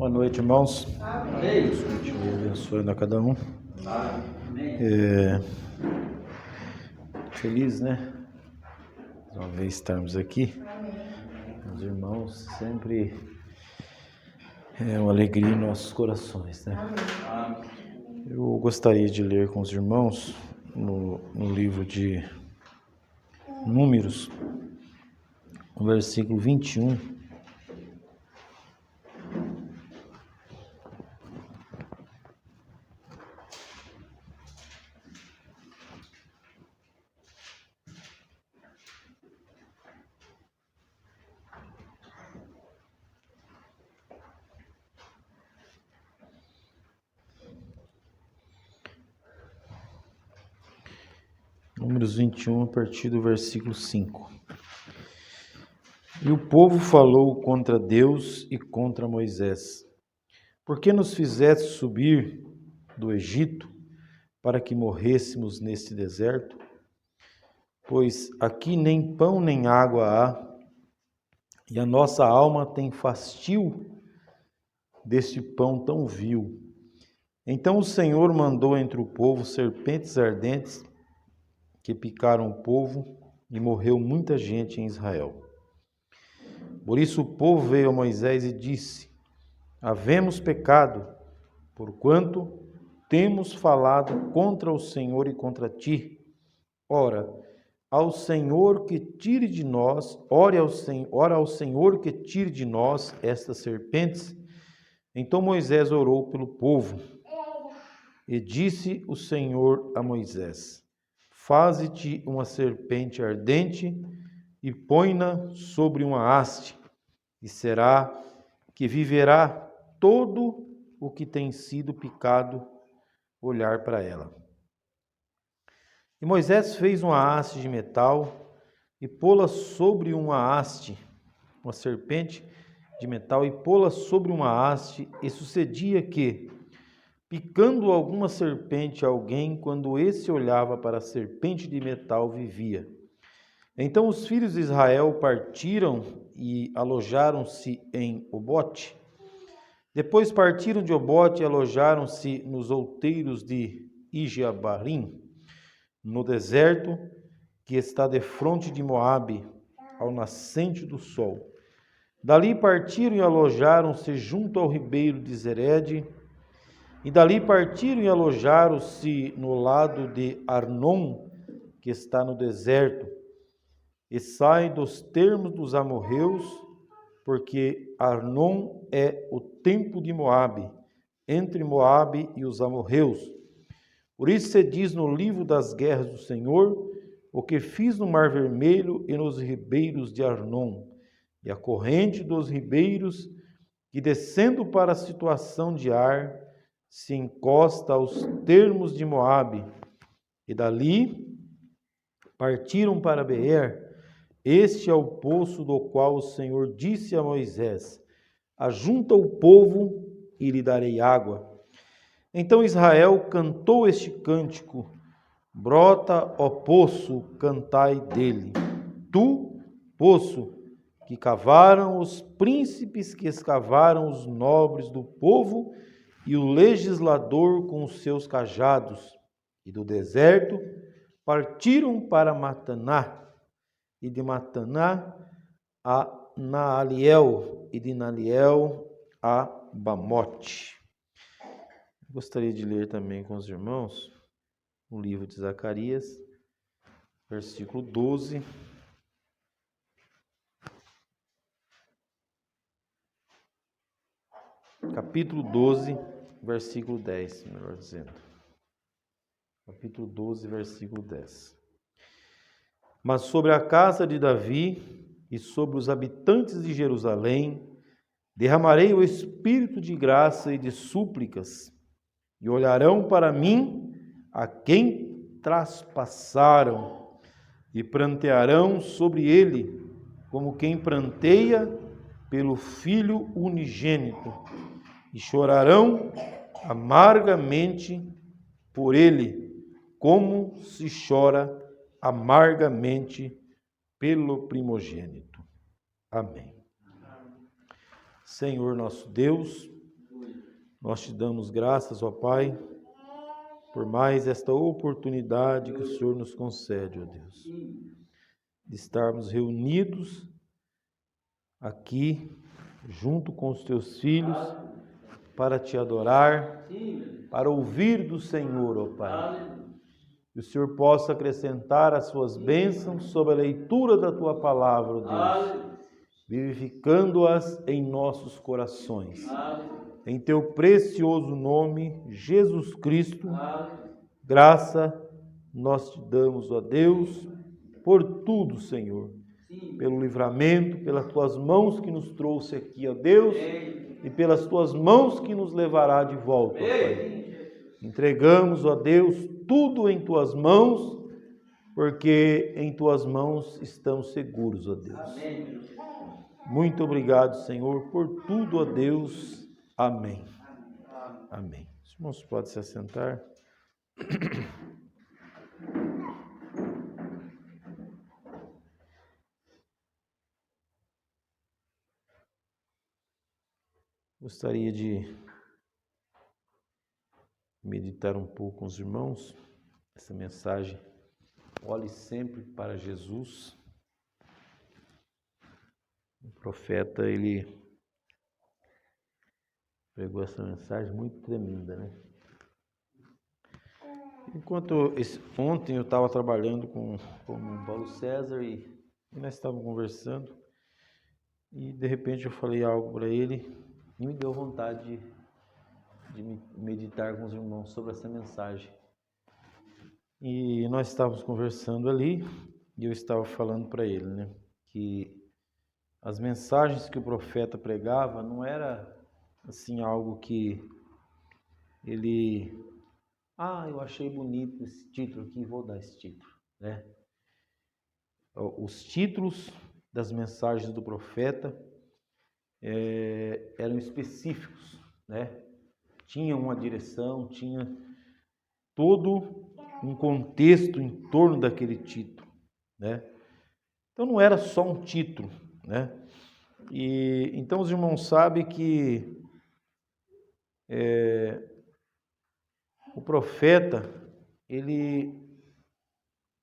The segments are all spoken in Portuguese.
Boa noite, irmãos. Amém. Deus continue abençoando a cada um. Amém. Feliz, né? Mais uma vez estarmos aqui. Amém. Os irmãos, sempre é uma alegria em nossos corações, né? Amém. Eu gostaria de ler com os irmãos no livro de Números, no versículo 21. Números 21, a partir do versículo 5. E o povo falou contra Deus e contra Moisés: Por que nos fizeste subir do Egito para que morrêssemos neste deserto? Pois aqui nem pão nem água há, e a nossa alma tem fastio deste pão tão vil. Então o Senhor mandou entre o povo serpentes ardentes que picaram o povo, e morreu muita gente em Israel. Por isso o povo veio a Moisés e disse: Havemos pecado, porquanto temos falado contra o Senhor e contra ti. Ora, ao Senhor que tire de nós, ora ao Senhor que tire de nós estas serpentes. Então Moisés orou pelo povo, e disse o Senhor a Moisés: Faze-te uma serpente ardente e põe-na sobre uma haste, e será que viverá todo o que tem sido picado olhar para ela. E Moisés fez uma haste de metal e pô-la sobre uma haste, uma serpente de metal e pô-la sobre uma haste, e sucedia que, picando alguma serpente a alguém, quando esse olhava para a serpente de metal, vivia. Então os filhos de Israel partiram e alojaram-se em Obote. Depois partiram de Obote e alojaram-se nos outeiros de Ijeabarim, no deserto que está defronte de Moabe, ao nascente do sol. Dali partiram e alojaram-se junto ao ribeiro de Zered, e dali partiram e alojaram-se no lado de Arnon, que está no deserto, e sai dos termos dos amorreus, porque Arnon é o tempo de Moabe, entre Moabe e os amorreus. Por isso se diz no livro das guerras do Senhor: o que fiz no Mar Vermelho e nos ribeiros de Arnon, e a corrente dos ribeiros, que descendo para a situação de Ar, se encosta aos termos de Moabe, e dali partiram para Beer. Este é o poço do qual o Senhor disse a Moisés: Ajunta o povo e lhe darei água. Então Israel cantou este cântico: Brota, ó poço, cantai dele. Tu, poço, que cavaram os príncipes, que escavaram os nobres do povo, e o legislador com os seus cajados, e do deserto partiram para Mataná, e de Mataná a Naaliel, e de Naaliel a Bamote. Gostaria de ler também com os irmãos o livro de Zacarias, versículo 12. Capítulo 12, versículo 10, melhor dizendo. Capítulo 12, versículo 10. Mas sobre a casa de Davi e sobre os habitantes de Jerusalém derramarei o espírito de graça e de súplicas, e olharão para mim a quem traspassaram, e prantearão sobre ele, como quem pranteia pelo filho unigênito, e chorarão amargamente por ele, como se chora amargamente pelo primogênito. Amém. Senhor nosso Deus, Nós te damos graças, ó Pai, por mais esta oportunidade que o Senhor nos concede, ó Deus, de estarmos reunidos aqui, junto com os teus filhos, para te adorar, para ouvir do Senhor, ó Pai. Que o Senhor possa acrescentar as suas bênçãos sobre a leitura da tua palavra, ó Deus, vivificando-as em nossos corações. Em teu precioso nome, Jesus Cristo, graça nós te damos, ó Deus, por tudo, Senhor, pelo livramento, pelas tuas mãos que nos trouxe aqui, ó Deus, e pelas tuas mãos que nos levará de volta, ó Pai. Entregamos, ó Deus, tudo em tuas mãos, porque em tuas mãos estamos seguros, ó Deus. Muito obrigado, Senhor, por tudo, ó Deus. Amém. Amém. Os irmãos podem se assentar. Gostaria de meditar um pouco com os irmãos essa mensagem. Olhe sempre para Jesus. O profeta, ele pregou essa mensagem muito tremenda, né? Ontem eu estava trabalhando com o Paulo César e nós estávamos conversando e de repente eu falei algo para ele e me deu vontade de meditar com os irmãos sobre essa mensagem. E nós estávamos conversando ali e eu estava falando para ele, né, que as mensagens que o profeta pregava não era assim algo que ele, eu achei bonito esse título aqui, vou dar esse título, né? Os títulos das mensagens do profeta eram específicos, né? Tinha uma direção, tinha todo um contexto em torno daquele título, né? Então não era só um título, né? E então os irmãos sabem que o profeta,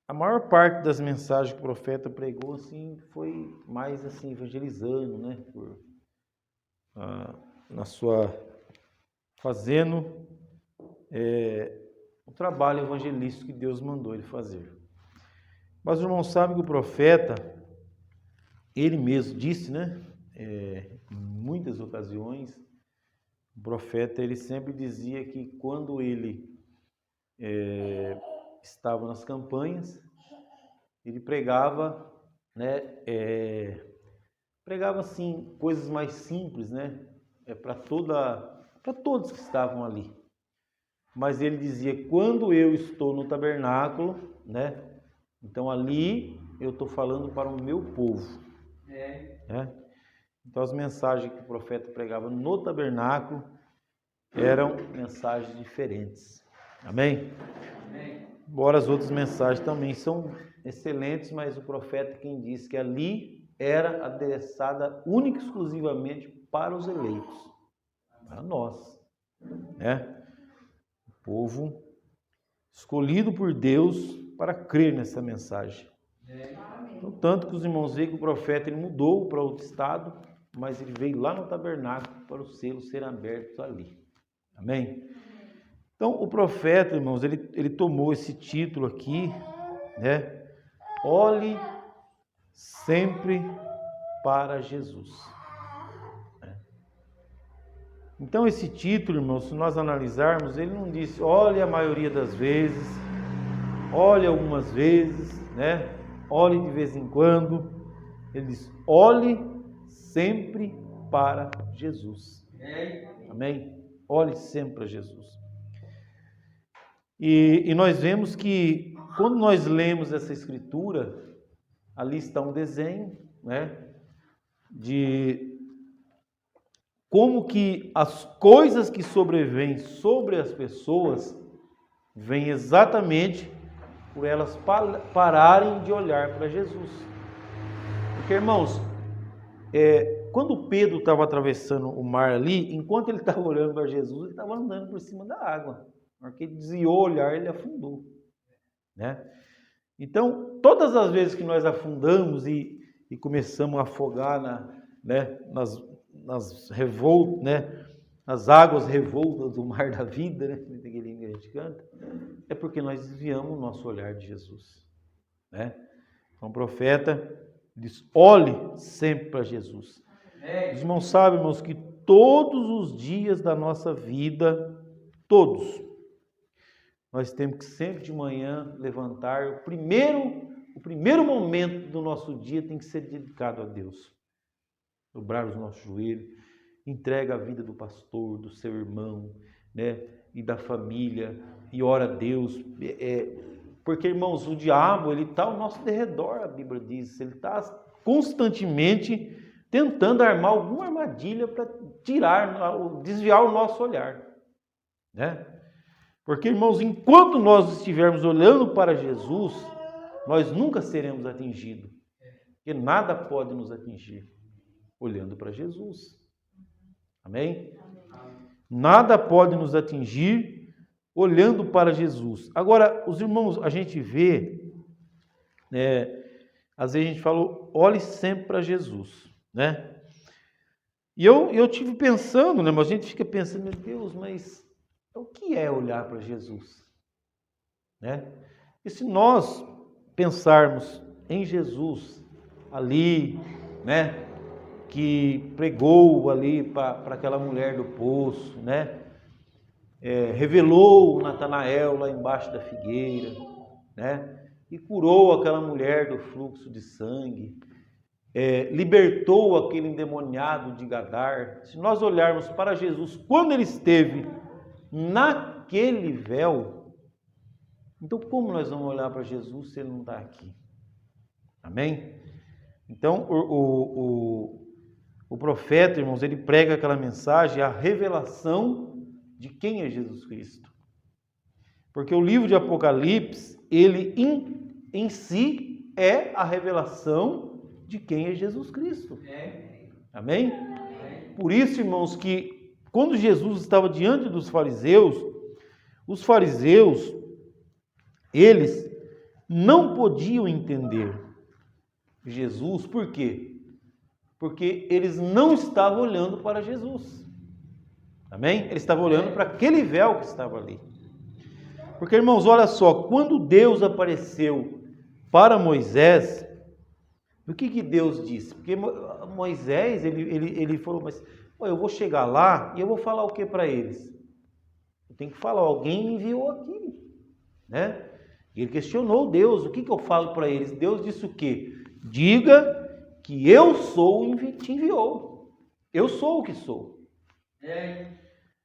a maior parte das mensagens que o profeta pregou assim foi mais assim evangelizando, né? Fazendo o trabalho evangelístico que Deus mandou ele fazer. Mas os irmãos sabem que o profeta, ele mesmo disse, né? Em muitas ocasiões, o profeta, ele sempre dizia que quando ele estava nas campanhas, ele pregava, né? Pregava assim coisas mais simples, né? Para todos que estavam ali. Mas ele dizia: quando eu estou no tabernáculo, né? Então ali eu estou falando para o meu povo. Né? Então as mensagens que o profeta pregava no tabernáculo eram mensagens diferentes. Amém? Amém. Embora as outras mensagens também são excelentes, mas o profeta quem disse que ali era adereçada única e exclusivamente para os eleitos, para nós, né? O povo escolhido por Deus para crer nessa mensagem. Então, tanto que os irmãos veem que o profeta ele mudou para outro estado, mas ele veio lá no tabernáculo para os selos serem abertos ali. Amém? Então, o profeta, irmãos, ele tomou esse título aqui, né? Olhe sempre para Jesus. Então, esse título, irmãos, se nós analisarmos, ele não disse olhe a maioria das vezes, olhe algumas vezes, né? Olhe de vez em quando. Ele diz: olhe sempre para Jesus. Amém? Olhe sempre para Jesus. E nós vemos que quando nós lemos essa escritura, ali está um desenho, né? De como que as coisas que sobrevêm sobre as pessoas vêm exatamente por elas pararem de olhar para Jesus. Porque, irmãos, quando Pedro estava atravessando o mar ali, enquanto ele estava olhando para Jesus, ele estava andando por cima da água. Na hora que ele desviou o olhar, ele afundou. Né? Então, todas as vezes que nós afundamos e começamos a afogar nas revoltas, né? Nas águas revoltas do mar da vida, né? Aquele que a gente canta, é porque nós desviamos o nosso olhar de Jesus. Né? Então, o profeta diz: olhe sempre para Jesus. Os irmãos sabem, irmãos, que todos os dias da nossa vida, todos, nós temos que sempre de manhã levantar. O primeiro momento do nosso dia tem que ser dedicado a Deus. Dobrar os nossos joelhos, entrega a vida do pastor, do seu irmão, né, e da família, e ora a Deus. Porque, irmãos, o diabo, ele está ao nosso derredor, a Bíblia diz. Ele está constantemente tentando armar alguma armadilha para desviar o nosso olhar. Né? Porque, irmãos, enquanto nós estivermos olhando para Jesus, nós nunca seremos atingidos. Porque nada pode nos atingir olhando para Jesus. Amém? Nada pode nos atingir olhando para Jesus. Agora, os irmãos, a gente vê, às vezes a gente fala, olhe sempre para Jesus, né? E eu tive pensando, né? Mas a gente fica pensando, meu Deus, mas o que é olhar para Jesus? Né? E se nós pensarmos em Jesus ali, né? Que pregou ali para aquela mulher do poço, né? Revelou o Natanael lá embaixo da figueira, né? E curou aquela mulher do fluxo de sangue, libertou aquele endemoniado de Gadar. Se nós olharmos para Jesus, quando ele esteve naquele véu, então como nós vamos olhar para Jesus se ele não está aqui? Amém? Então, o profeta, irmãos, ele prega aquela mensagem, a revelação de quem é Jesus Cristo. Porque o livro de Apocalipse, ele em si é a revelação de quem é Jesus Cristo. Amém? Por isso, irmãos, que quando Jesus estava diante dos fariseus, os fariseus, eles não podiam entender Jesus. Por quê? Porque eles não estavam olhando para Jesus. Amém? Eles estavam olhando para aquele véu que estava ali. Porque, irmãos, olha só, quando Deus apareceu para Moisés, o que Deus disse? Porque Moisés, ele falou, mas eu vou chegar lá e eu vou falar o que para eles? Eu tenho que falar, alguém me enviou aqui, né? E ele questionou Deus, o que eu falo para eles? Deus disse o quê? Diga que eu sou o que te enviou. Eu sou o que sou.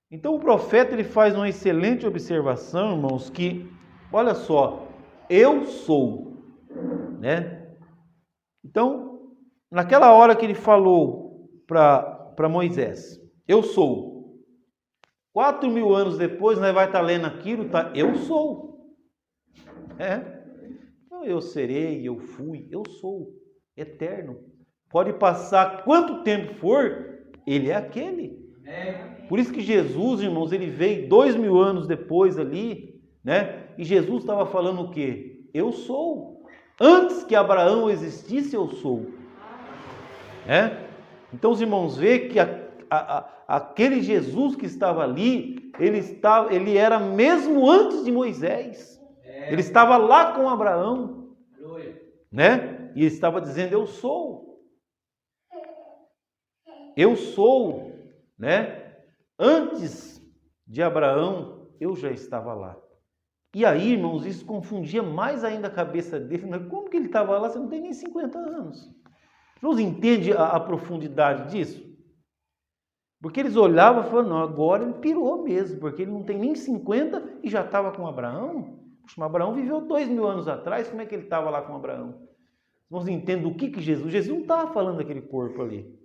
Então o profeta ele faz uma excelente observação, irmãos, que, olha só, eu sou, né? Então, naquela hora que ele falou para Moisés, eu sou. 4.000 anos depois, nós vai estar lendo aquilo, tá? Eu sou. Então, eu serei, eu fui, eu sou. Eterno. Pode passar quanto tempo for, ele é aquele. Por isso que Jesus, irmãos, ele veio 2.000 anos depois ali, né? E Jesus estava falando o quê? Eu sou. Antes que Abraão existisse, eu sou. Então os irmãos veem que aquele Jesus que estava ali, ele era mesmo antes de Moisés. Ele estava lá com Abraão, né? E ele estava dizendo, eu sou. Eu sou, né? Antes de Abraão, eu já estava lá. E aí, irmãos, isso confundia mais ainda a cabeça dele. Mas como que ele estava lá? Você não tem nem 50 anos. Irmãos, entende a profundidade disso? Porque eles olhavam e falavam, não, agora ele pirou mesmo, porque ele não tem nem 50 e já estava com Abraão. Puxa, mas Abraão viveu 2.000 anos atrás, como é que ele estava lá com Abraão? Irmãos, entendem o que Jesus não estava falando daquele corpo ali.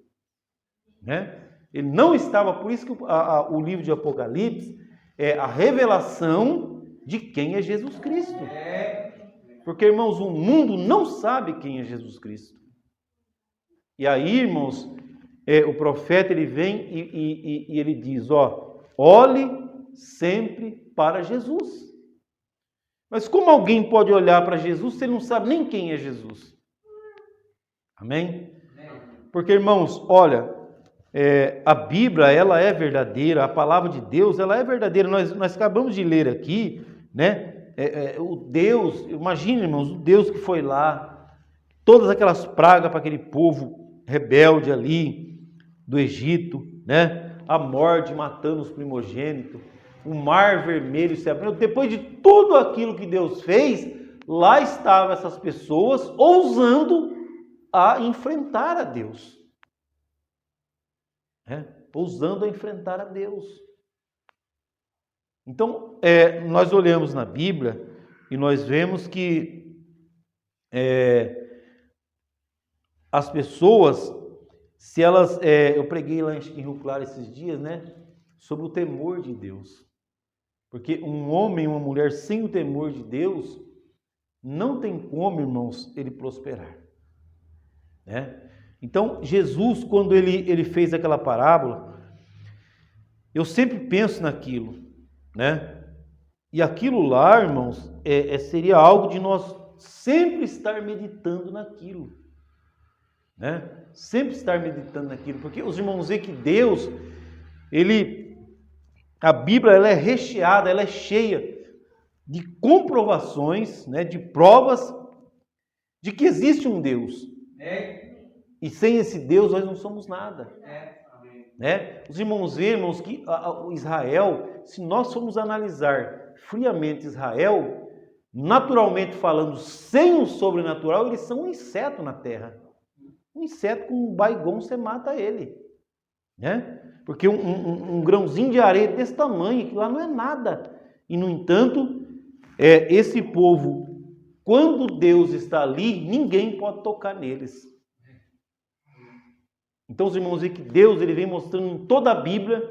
Né? Ele não estava, por isso que o livro de Apocalipse é a revelação de quem é Jesus Cristo. Porque, irmãos, o mundo não sabe quem é Jesus Cristo. E aí, irmãos, o profeta ele vem e ele diz, olhe sempre para Jesus. Mas como alguém pode olhar para Jesus se ele não sabe nem quem é Jesus? Amém? Porque, irmãos, olha, a Bíblia, ela é verdadeira, a palavra de Deus, ela é verdadeira. Nós acabamos de ler aqui, né? O Deus, imagine, irmãos, o Deus que foi lá, todas aquelas pragas para aquele povo rebelde ali do Egito, né? A morte matando os primogênitos, o mar vermelho se abrindo. Depois de tudo aquilo que Deus fez, lá estavam essas pessoas ousando a enfrentar a Deus. Ousando a enfrentar a Deus. Então, nós olhamos na Bíblia e nós vemos que as pessoas, se elas... eu preguei lá em Rio Claro esses dias, né? Sobre o temor de Deus. Porque um homem e uma mulher sem o temor de Deus, não tem como, irmãos, ele prosperar. Né? Então, Jesus, quando ele fez aquela parábola, eu sempre penso naquilo, né? E aquilo lá, irmãos, seria algo de nós sempre estar meditando naquilo, né? Sempre estar meditando naquilo, porque os irmãos veem que Deus, a Bíblia, ela é recheada, ela é cheia de comprovações, né? De provas de que existe um Deus. E sem esse Deus nós não somos nada. Né? Os irmãos vemos que Israel, se nós formos analisar friamente Israel, naturalmente falando, sem o sobrenatural, eles são um inseto na terra. Um inseto com um baigon, você mata ele. Né? Porque um grãozinho de areia desse tamanho, que lá não é nada. E, no entanto, esse povo, quando Deus está ali, ninguém pode tocar neles. Então, os irmãos veem que Deus ele vem mostrando em toda a Bíblia,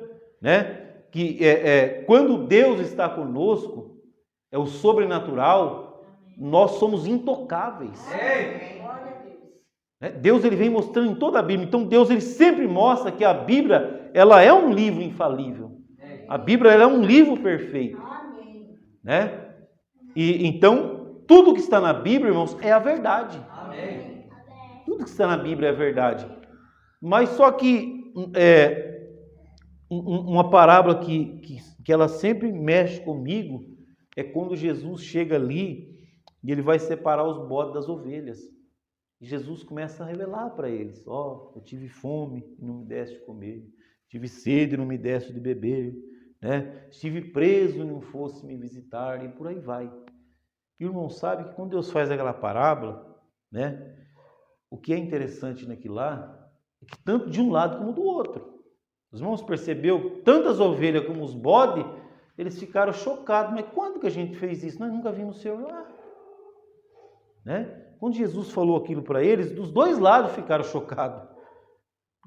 né, que quando Deus está conosco, é o sobrenatural, nós somos intocáveis. Deus ele vem mostrando em toda a Bíblia. Então, Deus ele sempre mostra que a Bíblia ela é um livro infalível. A Bíblia ela é um livro perfeito. Né? E então, tudo que está na Bíblia, irmãos, é a verdade. Tudo que está na Bíblia é a verdade. Mas só que uma parábola que ela sempre mexe comigo é quando Jesus chega ali e ele vai separar os bodes das ovelhas. E Jesus começa a revelar para eles, eu tive fome e não me deste de comer, tive sede e não me deste de beber, né? Estive preso e não fosse me visitar, e por aí vai. E o irmão sabe que quando Deus faz aquela parábola, né? O que é interessante naquilo lá, que tanto de um lado como do outro. Os irmãos percebeu, tantas ovelhas como os bodes, eles ficaram chocados. Mas quando que a gente fez isso? Nós nunca vimos o Senhor lá. Né? Quando Jesus falou aquilo para eles, dos dois lados ficaram chocados.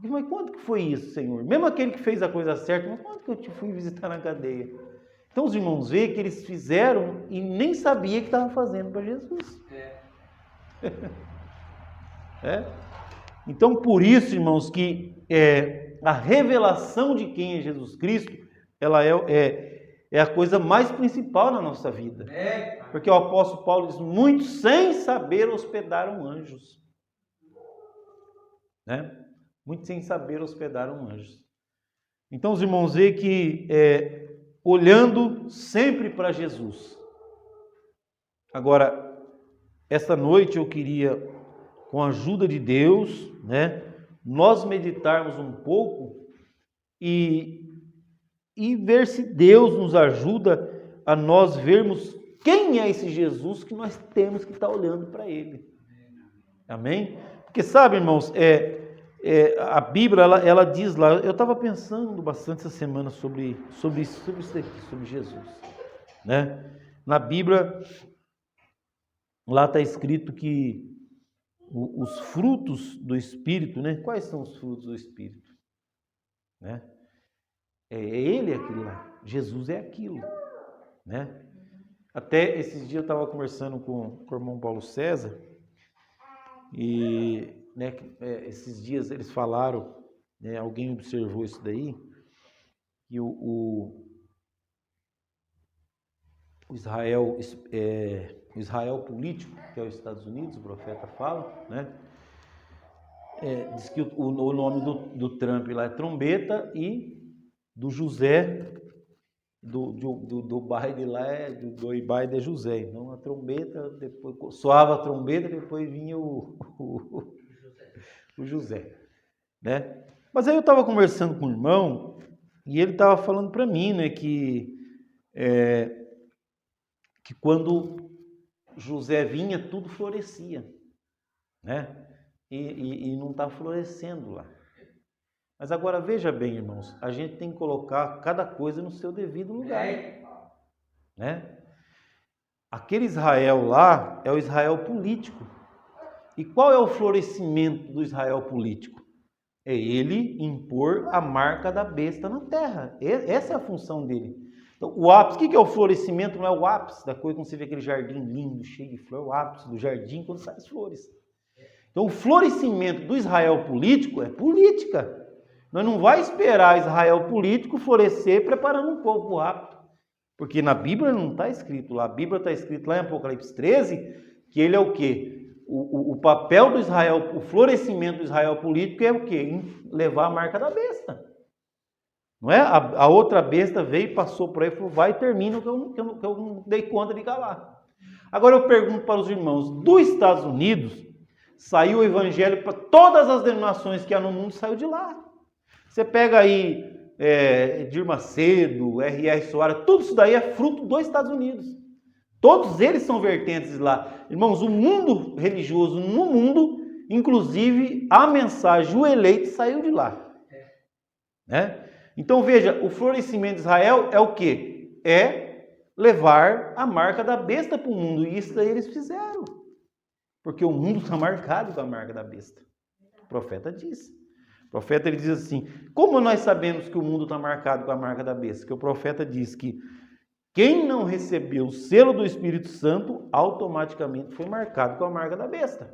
Mas quando que foi isso, Senhor? Mesmo aquele que fez a coisa certa, mas quando que eu te fui visitar na cadeia? Então os irmãos veem que eles fizeram e nem sabiam que estavam fazendo para Jesus. Então, por isso, irmãos, que a revelação de quem é Jesus Cristo, ela é a coisa mais principal na nossa vida. Porque o apóstolo Paulo diz, muitos sem saber hospedaram anjos. Né? Muitos sem saber hospedaram anjos. Então, os irmãos veem que olhando sempre para Jesus. Agora, esta noite eu queria, com a ajuda de Deus, né, nós meditarmos um pouco e ver se Deus nos ajuda a nós vermos quem é esse Jesus que nós temos que estar olhando para ele. Amém? Porque sabe, irmãos, a Bíblia, ela diz lá, eu estava pensando bastante essa semana sobre isso aqui, sobre Jesus. Né? Na Bíblia, lá está escrito que os frutos do Espírito, né? Quais são os frutos do Espírito? Né? Ele aquilo lá, Jesus é aquilo. Né? Até esses dias eu estava conversando com o irmão Paulo César e... Né, esses dias eles falaram, Alguém observou isso daí? E o Israel, o Israel político, que é os Estados Unidos, o profeta fala, né? Diz que o nome do Trump lá é trombeta e do José, do Biden lá, do Biden é José. Então a trombeta, depois soava a trombeta, depois vinha o José, né? Mas aí eu estava conversando com o irmão e ele estava falando para mim, né, que quando José vinha, tudo florescia, né? E não está florescendo lá. Mas agora veja bem, irmãos, a gente tem que colocar cada coisa no seu devido lugar, né? Aquele Israel lá é o Israel político. E qual é o florescimento do Israel político? É ele impor a marca da besta na terra. Essa é a função dele. Então, o ápice, o que é o florescimento? Não é o ápice da coisa, quando você vê aquele jardim lindo, cheio de flor, é o ápice do jardim quando saem as flores. Então, o florescimento do Israel político é política. Nós não vai esperar Israel político florescer preparando um povo rápido. Porque na Bíblia não está escrito lá. A Bíblia está escrito lá em Apocalipse 13 que ele é o quê? O papel do Israel, o florescimento do Israel político é o quê? Levar a marca da besta. Não é? A outra besta veio e passou por aí e falou, vai e termina que eu não dei conta de calar. Agora eu pergunto para os irmãos, dos Estados Unidos, saiu o evangelho para todas as denominações que há no mundo, saiu de lá. Você pega aí Edir Macedo, R.R. Soares, tudo isso daí é fruto dos Estados Unidos. Todos eles são vertentes lá. Irmãos, o mundo religioso no mundo, inclusive a mensagem, o eleito saiu de lá. Né? Então veja, o florescimento de Israel é o quê? É levar a marca da besta para o mundo. E isso daí eles fizeram. Porque o mundo está marcado com a marca da besta. O profeta diz. O profeta ele diz assim, como nós sabemos que o mundo está marcado com a marca da besta? Que o profeta diz que quem não recebeu o selo do Espírito Santo, automaticamente foi marcado com a marca da besta.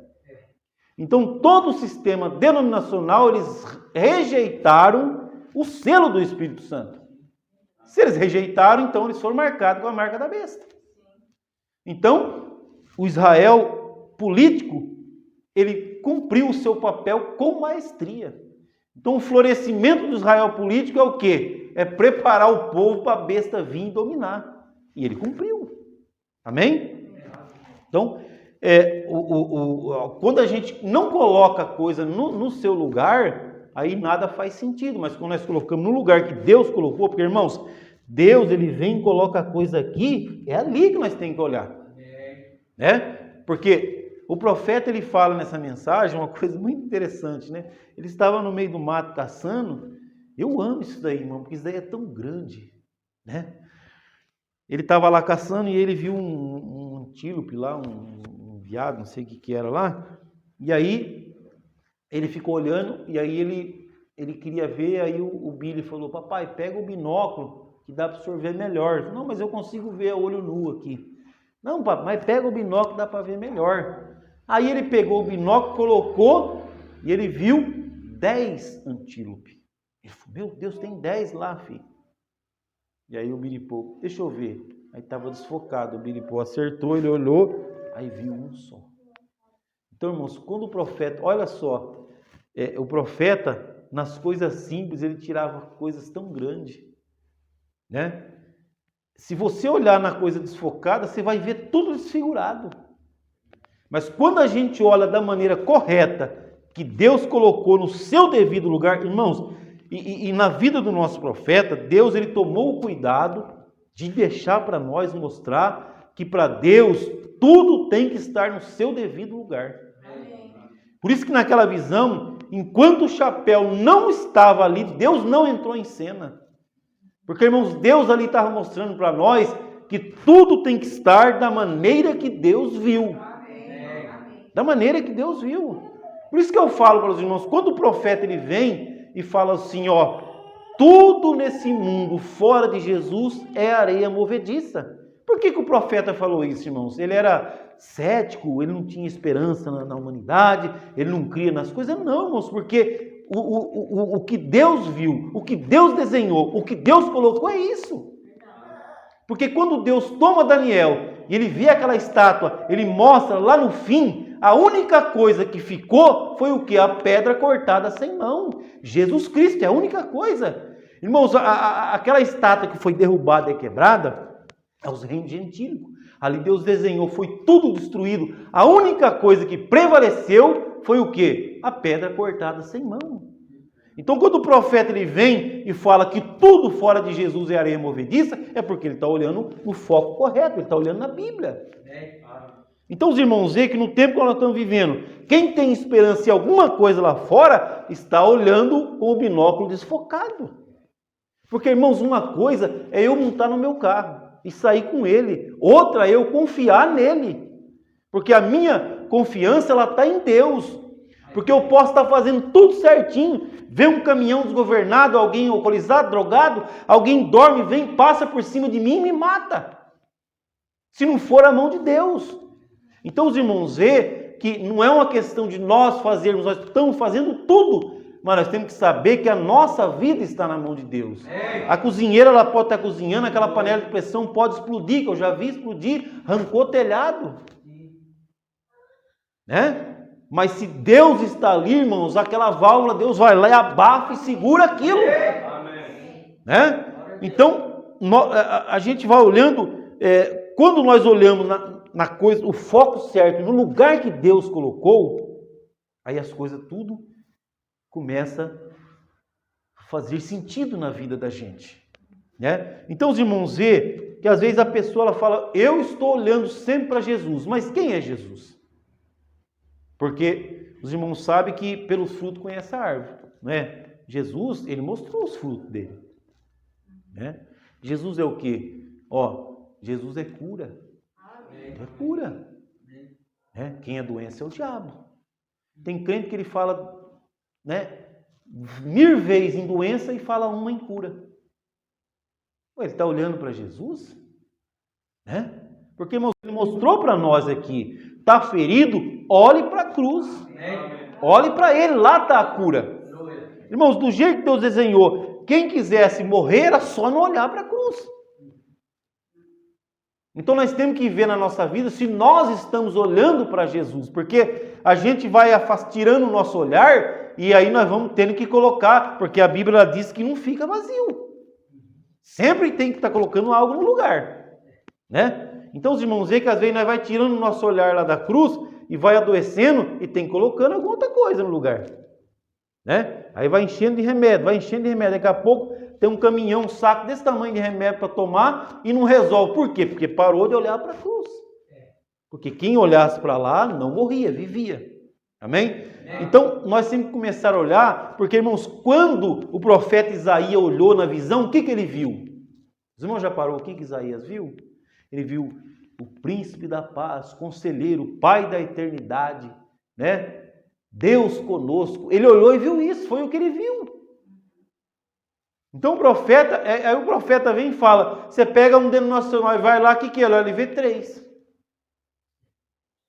Então, todo o sistema denominacional, eles rejeitaram o selo do Espírito Santo. Se eles rejeitaram, então eles foram marcados com a marca da besta. Então, o Israel político, ele cumpriu o seu papel com maestria. Então, o florescimento do Israel político é o quê? É preparar o povo para a besta vir e dominar. E ele cumpriu. Amém? Então, quando a gente não coloca a coisa no seu lugar, aí nada faz sentido. Mas quando nós colocamos no lugar que Deus colocou, porque, irmãos, Deus, ele vem e coloca a coisa aqui, é ali que nós temos que olhar. Né? Porque o profeta, ele fala nessa mensagem uma coisa muito interessante, né? Ele estava no meio do mato caçando. Eu amo isso daí, irmão, porque isso daí é tão grande, né? Ele estava lá caçando e ele viu um antílope lá, um viado, não sei o que era lá. E aí ele ficou olhando e aí ele queria ver. Aí o Billy falou, papai, pega o binóculo que dá para o senhor ver melhor. Ele falou, não, mas eu consigo ver a olho nu aqui. Não, papai, mas pega o binóculo que dá para ver melhor. Aí ele pegou o binóculo, colocou e ele viu 10 antílopes. Ele falou, meu Deus, tem 10 lá, filho. E aí o biripô, deixa eu ver. Aí estava desfocado, o biripô acertou, ele olhou, aí viu um só. Então, irmãos, quando o profeta, olha só, o profeta, nas coisas simples, ele tirava coisas tão grandes, né? Se você olhar na coisa desfocada, você vai ver tudo desfigurado. Mas quando a gente olha da maneira correta, que Deus colocou no seu devido lugar, irmãos, e na vida do nosso profeta, Deus ele tomou o cuidado de deixar para nós mostrar que para Deus tudo tem que estar no seu devido lugar. Amém. Por isso que naquela visão, enquanto o chapéu não estava ali, Deus não entrou em cena. Porque, irmãos, Deus ali estava mostrando para nós que tudo tem que estar da maneira que Deus viu. Amém. Da maneira que Deus viu. Por isso que eu falo para os irmãos, quando o profeta ele vem e fala assim, ó, tudo nesse mundo fora de Jesus é areia movediça. Por que o profeta falou isso, irmãos? Ele era cético, ele não tinha esperança na humanidade, ele não cria nas coisas. Não, irmãos, porque o que Deus viu, o que Deus desenhou, o que Deus colocou é isso. Porque quando Deus toma Daniel e ele vê aquela estátua, ele mostra lá no fim, a única coisa que ficou foi o que? A pedra cortada sem mão. Jesus Cristo é a única coisa. Irmãos, aquela estátua que foi derrubada e quebrada é os reinos gentílicos. Ali Deus desenhou, foi tudo destruído. A única coisa que prevaleceu foi o quê? A pedra cortada sem mão. Então, quando o profeta ele vem e fala que tudo fora de Jesus é areia movediça, é porque ele está olhando no foco correto, ele está olhando na Bíblia. Então, os irmãos veem que no tempo que nós estamos vivendo, quem tem esperança em alguma coisa lá fora, está olhando com o binóculo desfocado. Porque, irmãos, uma coisa é eu montar no meu carro e sair com ele. Outra é eu confiar nele. Porque a minha confiança ela está em Deus. Porque eu posso estar fazendo tudo certinho. Vê um caminhão desgovernado, alguém alcoolizado, drogado, alguém dorme, vem, passa por cima de mim e me mata. Se não for a mão de Deus. Então os irmãos vê que não é uma questão de nós fazermos, nós estamos fazendo tudo. Mas nós temos que saber que a nossa vida está na mão de Deus. A cozinheira ela pode estar cozinhando, aquela panela de pressão pode explodir, que eu já vi explodir, arrancou o telhado. Né? Mas se Deus está ali, irmãos, aquela válvula, Deus vai lá e abafa e segura aquilo. Né? Então, a gente vai olhando, quando nós olhamos na coisa, o foco certo, no lugar que Deus colocou, aí as coisas tudo começa a fazer sentido na vida da gente. Né? Então os irmãos vê que às vezes a pessoa ela fala, eu estou olhando sempre para Jesus, mas quem é Jesus? Porque os irmãos sabem que pelo fruto conhece a árvore. Né? Jesus, ele mostrou os frutos dele. Né? Jesus é o quê? Jesus é cura. É cura. Né? Quem é doença é o diabo. Tem crente que ele fala, né, 1000 vezes em doença e fala uma em cura. Ele está olhando para Jesus? Né? Porque ele mostrou para nós aqui, está ferido, olhe para a cruz. Olhe para ele, lá está a cura. Irmãos, do jeito que Deus desenhou, quem quisesse morrer era só não olhar para a cruz. Então nós temos que ver na nossa vida se nós estamos olhando para Jesus, porque a gente vai tirando o nosso olhar e aí nós vamos tendo que colocar, porque a Bíblia diz que não fica vazio. Sempre tem que estar colocando algo no lugar. Né? Então os irmãos veem que às vezes nós vai tirando o nosso olhar lá da cruz e vai adoecendo e tem colocando alguma outra coisa no lugar. Né? Aí vai enchendo de remédio, daqui a pouco tem um caminhão, um saco desse tamanho de remédio para tomar e não resolve. Por quê? Porque parou de olhar para a cruz. Porque quem olhasse para lá não morria, vivia. Amém? Então nós temos que começar a olhar, porque irmãos, quando o profeta Isaías olhou na visão, o que ele viu? Os irmãos já parou o que Isaías viu? Ele viu o príncipe da paz, conselheiro, pai da eternidade, né? Deus conosco. Ele olhou e viu isso, foi o que ele viu. Então o profeta vem e fala, você pega um denominacional e vai lá, o que é? Ele vê 3.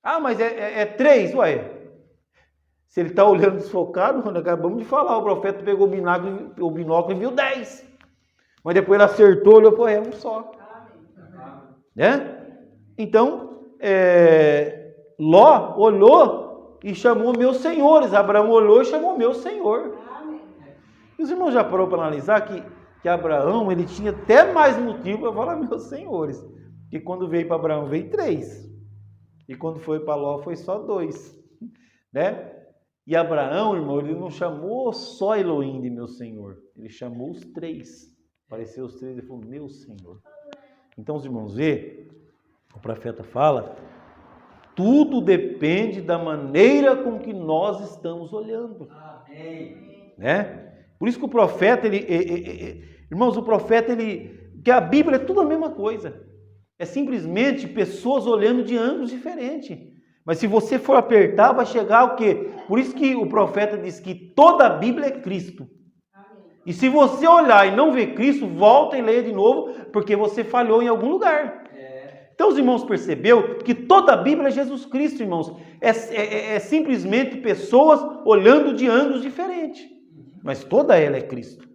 Ah, mas é 3? Ué, se ele está olhando desfocado, quando acabamos de falar, o profeta pegou o binóculo e viu 10. Mas depois ele acertou, olhou para um só. Né? Então, Ló olhou e chamou meus senhores. Abraão olhou e chamou meu senhor. E os irmãos já parou para analisar que Abraão ele tinha até mais motivo para falar meus senhores. Porque quando veio para Abraão veio 3. E quando foi para Ló foi só 2. Né? E Abraão, irmão, ele não chamou só Elohim de meu senhor. Ele chamou os 3. Apareceu os 3 e falou, meu senhor. Então os irmãos vê, o profeta fala, tudo depende da maneira com que nós estamos olhando. Né? Por isso que o profeta, irmãos, o profeta, que a Bíblia é tudo a mesma coisa. É simplesmente pessoas olhando de ângulos diferentes. Mas se você for apertar, vai chegar o quê? Por isso que o profeta diz que toda a Bíblia é Cristo. E se você olhar e não ver Cristo, volta e leia de novo, porque você falhou em algum lugar. Então os irmãos percebeu que toda a Bíblia é Jesus Cristo, irmãos. É simplesmente pessoas olhando de ângulos diferentes. mas toda ela é Cristo,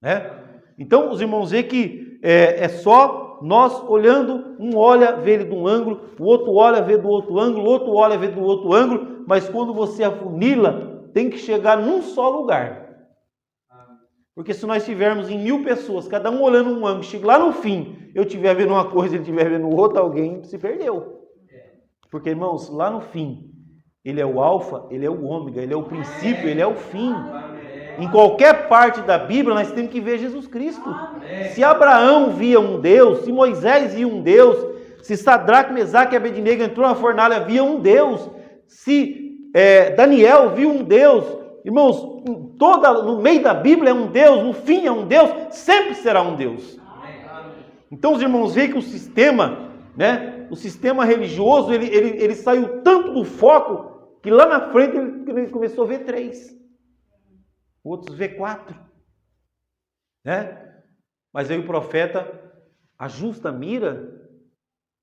né? Então, os irmãos veem que é só nós olhando, um olha, vê ele de um ângulo, o outro olha, vê do outro ângulo, o outro olha, vê do outro ângulo, mas quando você afunila, tem que chegar num só lugar. Porque se nós estivermos em 1000 pessoas, cada um olhando um ângulo, chega lá no fim, eu estiver vendo uma coisa, ele estiver vendo outra, alguém se perdeu. Porque, irmãos, lá no fim, ele é o alfa, ele é o ômega, ele é o princípio, ele é o fim. Em qualquer parte da Bíblia, nós temos que ver Jesus Cristo. Se Abraão via um Deus, se Moisés via um Deus, se Sadraque, Mesaque e Abednego entrou na fornalha, via um Deus, se Daniel viu um Deus, irmãos, no meio da Bíblia é um Deus, no fim é um Deus, sempre será um Deus. Então os irmãos veem que o sistema, né, o sistema religioso, ele saiu tanto do foco, que lá na frente ele começou a ver 3. Outros vê 4, né? Mas aí o profeta ajusta a mira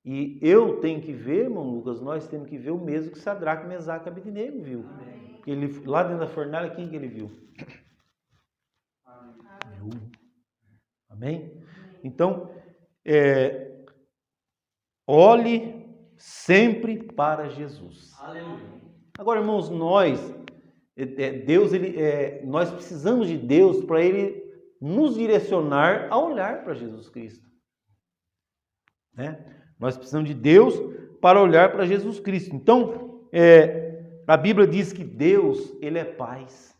e eu tenho que ver, irmão Lucas, nós temos que ver o mesmo que Sadraque, Mesaque e Abednego viu. Ele, lá dentro da fornalha, quem que ele viu? Amém? Então, olhe sempre para Jesus. Agora, irmãos, Deus, nós precisamos de Deus para Ele nos direcionar a olhar para Jesus Cristo. Né? Nós precisamos de Deus para olhar para Jesus Cristo. Então, a Bíblia diz que Deus, Ele é paz.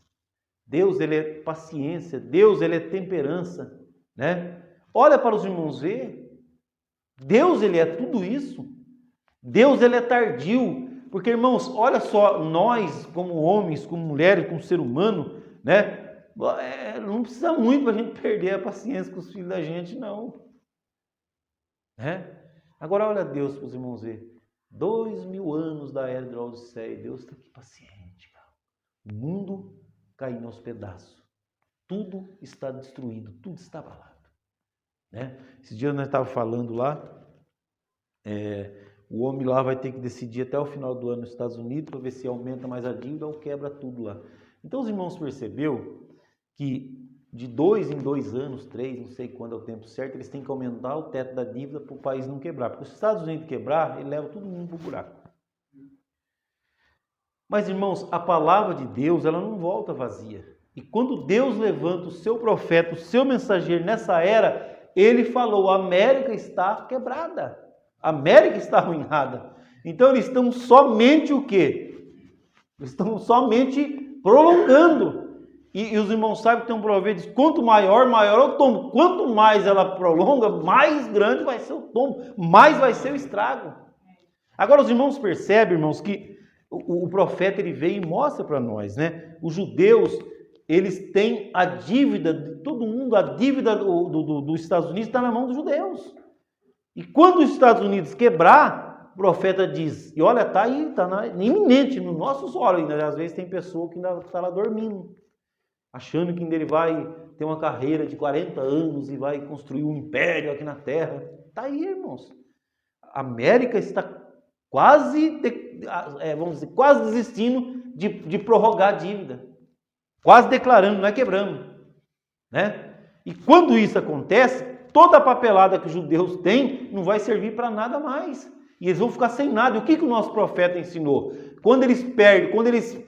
Deus, Ele é paciência. Deus, Ele é temperança. Né? Olha para os irmãos ver. Deus, Ele é tudo isso. Deus, Ele é tardio. Porque, irmãos, olha só, nós, como homens, como mulheres, como ser humano, né? Não precisa muito para a gente perder a paciência com os filhos da gente, não. Né? Agora, olha Deus para os irmãos ver. 2000 anos da era de Laodiceia, Deus está aqui paciente, cara. O mundo caindo aos pedaços. Tudo está destruído, tudo está abalado. Né? Esse dia nós estávamos falando lá, o homem lá vai ter que decidir até o final do ano nos Estados Unidos para ver se aumenta mais a dívida ou quebra tudo lá. Então os irmãos perceberam que de 2 em 2 anos, 3, não sei quando é o tempo certo, eles têm que aumentar o teto da dívida para o país não quebrar. Porque se os Estados Unidos quebrar, ele leva todo mundo para o buraco. Mas, irmãos, a palavra de Deus, ela não volta vazia. E quando Deus levanta o seu profeta, o seu mensageiro nessa era, ele falou, a América está quebrada. A América está arruinada. Então eles estão somente o quê? Eles estão somente prolongando. E os irmãos sabem que tem um provérbio que diz, quanto maior, maior é o tombo. Quanto mais ela prolonga, mais grande vai ser o tombo, mais vai ser o estrago. Agora os irmãos percebem, irmãos, que o profeta ele veio e mostra para nós, né? Os judeus, eles têm a dívida de todo mundo, a dívida dos Estados Unidos está na mão dos judeus. E quando os Estados Unidos quebrar, o profeta diz, e olha, está aí, está iminente, nos nossos olhos ainda. Às vezes tem pessoa que ainda está lá dormindo, achando que ainda ele vai ter uma carreira de 40 anos e vai construir um império aqui na Terra. Está aí, irmãos. A América está quase, vamos dizer, quase desistindo de prorrogar a dívida. Quase declarando, não é quebrando. Né? E quando isso acontece, toda a papelada que os judeus têm não vai servir para nada mais. E eles vão ficar sem nada. E o que o nosso profeta ensinou? Quando eles perdem, quando eles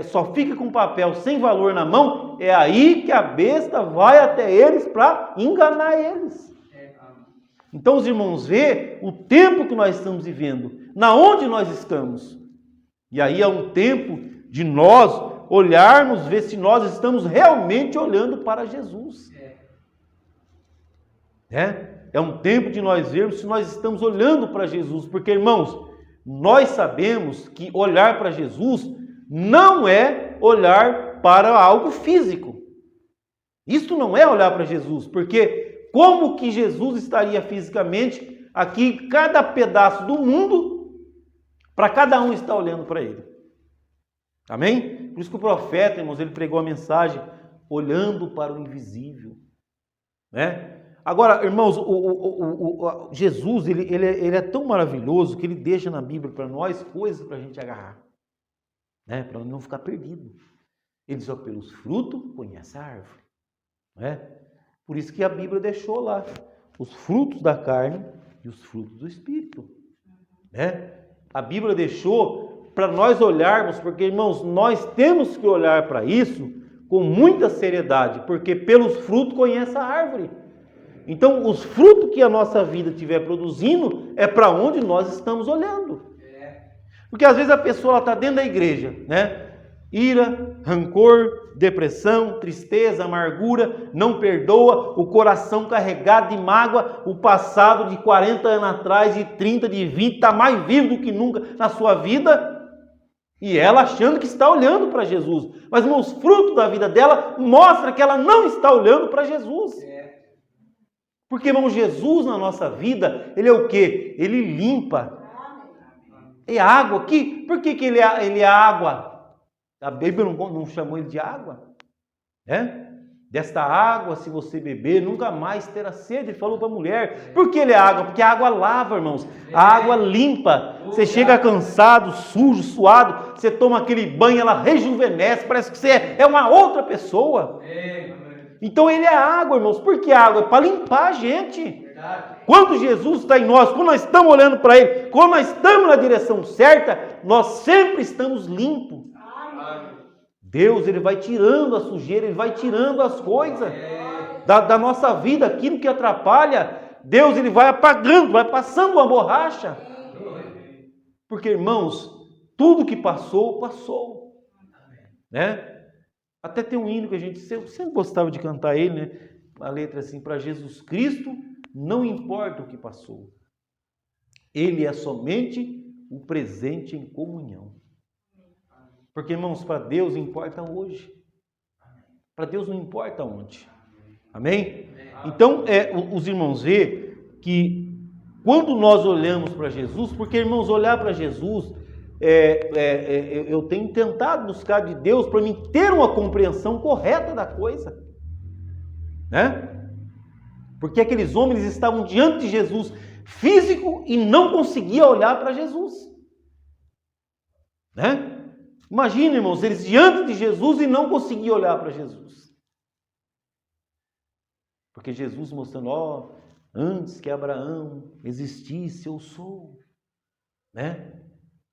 só ficam com papel sem valor na mão, é aí que a besta vai até eles para enganar eles. Então os irmãos vê o tempo que nós estamos vivendo, na onde nós estamos. E aí é um tempo de nós olharmos, ver se nós estamos realmente olhando para Jesus. É um tempo de nós vermos se nós estamos olhando para Jesus, porque, irmãos, nós sabemos que olhar para Jesus não é olhar para algo físico. Isso não é olhar para Jesus, porque como que Jesus estaria fisicamente aqui, cada pedaço do mundo, para cada um estar olhando para ele? Amém? Por isso que o profeta, irmãos, ele pregou a mensagem olhando para o invisível. Né? Agora, irmãos, Jesus, ele é tão maravilhoso que ele deixa na Bíblia para nós coisas para a gente agarrar, né? Para não ficar perdido. Ele diz, ó, pelos frutos conhece a árvore. Não é? Por isso que a Bíblia deixou lá os frutos da carne e os frutos do Espírito. Né? A Bíblia deixou para nós olharmos, porque, irmãos, nós temos que olhar para isso com muita seriedade, porque pelos frutos conhece a árvore. Então, os frutos que a nossa vida estiver produzindo é para onde nós estamos olhando. Porque às vezes a pessoa está dentro da igreja, né? Ira, rancor, depressão, tristeza, amargura, não perdoa, o coração carregado de mágoa, o passado de 40 anos atrás, de 30, de 20, está mais vivo do que nunca na sua vida, e ela achando que está olhando para Jesus. Mas, irmãos, os frutos da vida dela mostra que ela não está olhando para Jesus. Porque, irmão, Jesus na nossa vida, ele é o quê? Ele limpa. É água aqui. Por que ele é água? A Bíblia não chamou ele de água. Desta água, se você beber, nunca mais terá sede. Ele falou para a mulher. Por que ele é água? Porque a água lava, irmãos. A água limpa. Você chega cansado, sujo, suado. Você toma aquele banho, ela rejuvenesce. Parece que você é uma outra pessoa. Então ele é água, irmãos. Por que água? É para limpar a gente. Quando Jesus está em nós, quando nós estamos olhando para Ele, quando nós estamos na direção certa, nós sempre estamos limpos. Deus, Ele vai tirando a sujeira, Ele vai tirando as coisas da nossa vida, aquilo que atrapalha. Deus, Ele vai apagando, vai passando uma borracha. Porque, irmãos, tudo que passou, passou. Até tem um hino que eu sempre gostava de cantar ele, né? A letra assim, para Jesus Cristo, não importa o que passou. Ele é somente o presente em comunhão. Porque, irmãos, para Deus importa hoje. Para Deus não importa onde. Amém? Então, os irmãos vê que quando nós olhamos para Jesus, porque, irmãos, olhar para Jesus, eu tenho tentado buscar de Deus para mim ter uma compreensão correta da coisa. Porque aqueles homens estavam diante de Jesus físico e não conseguiam olhar para Jesus. Imagina, irmãos, eles diante de Jesus e não conseguiam olhar para Jesus. Porque Jesus mostrando, antes que Abraão existisse, eu sou.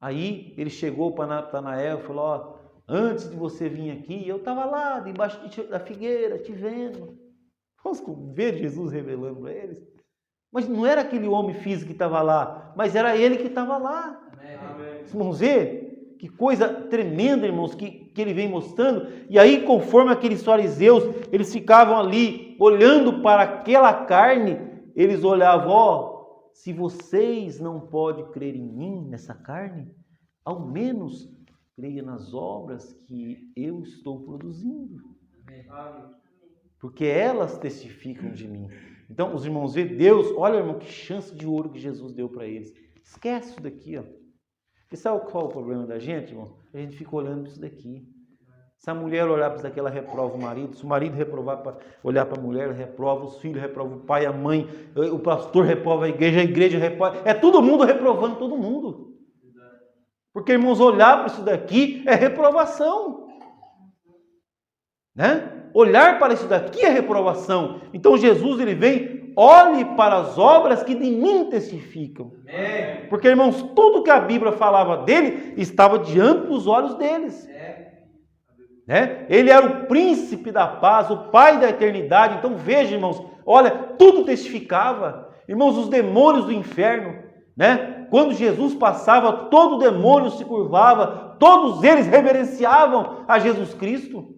Aí ele chegou para Natanael e falou, antes de você vir aqui, eu estava lá, debaixo da figueira, te vendo. Vamos ver Jesus revelando para eles. Mas não era aquele homem físico que estava lá, mas era ele que estava lá. Amém. Vamos ver? Que coisa tremenda, irmãos, que ele vem mostrando. E aí, conforme aqueles fariseus, eles ficavam ali, olhando para aquela carne, eles olhavam, se vocês não podem crer em mim, nessa carne, ao menos creia nas obras que eu estou produzindo. Porque elas testificam de mim. Então, os irmãos vê Deus, olha, irmão, que chance de ouro que Jesus deu para eles. Esquece isso daqui, Porque sabe qual é o problema da gente, irmão? A gente fica olhando para isso daqui. Se a mulher olhar para isso daqui, ela reprova o marido. Se o marido reprovar, olhar para a mulher, ela reprova. Os filhos reprovam o pai, a mãe. O pastor reprova a igreja reprova. É todo mundo reprovando todo mundo. Porque, irmãos, olhar para isso daqui é reprovação. Olhar para isso daqui é reprovação. Então Jesus, ele vem, olhe para as obras que de mim testificam. Amém. Porque, irmãos, tudo que a Bíblia falava dele estava diante dos olhos deles. Ele era o príncipe da paz, o pai da eternidade. Então veja, irmãos, olha, tudo testificava. Irmãos, os demônios do inferno, quando Jesus passava, todo demônio se curvava, todos eles reverenciavam a Jesus Cristo.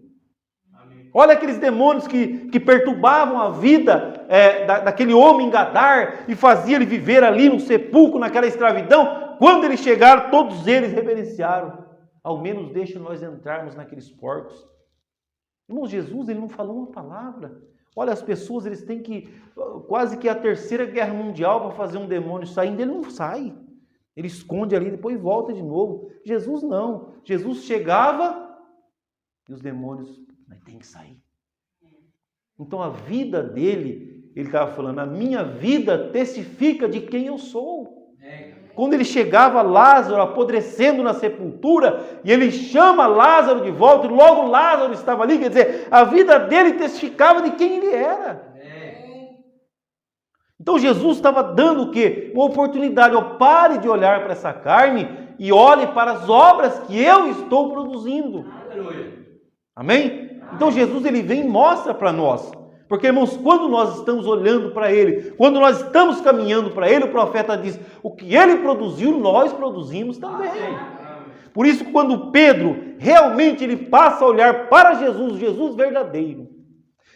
Olha aqueles demônios que perturbavam a vida daquele homem em Gadar e fazia ele viver ali no sepulcro, naquela escravidão. Quando eles chegaram, todos eles reverenciaram. Ao menos deixa nós entrarmos naqueles porcos. Irmão, Jesus, ele não falou uma palavra. Olha, as pessoas, eles têm que, quase que a terceira guerra mundial para fazer um demônio sair, ele não sai. Ele esconde ali, depois volta de novo. Jesus não. Jesus chegava e os demônios... Mas tem que sair. Então a vida dele, ele estava falando, a minha vida testifica de quem eu sou. Quando ele chegava Lázaro apodrecendo na sepultura, e ele chama Lázaro de volta, e logo Lázaro estava ali, quer dizer, a vida dele testificava de quem ele era. Então Jesus estava dando o quê? Uma oportunidade, pare de olhar para essa carne e olhe para as obras que eu estou produzindo. Amém? Então Jesus ele vem e mostra para nós. Porque, irmãos, quando nós estamos olhando para Ele, quando nós estamos caminhando para Ele, o profeta diz, o que Ele produziu, nós produzimos também. Por isso, quando Pedro realmente ele passa a olhar para Jesus, Jesus verdadeiro,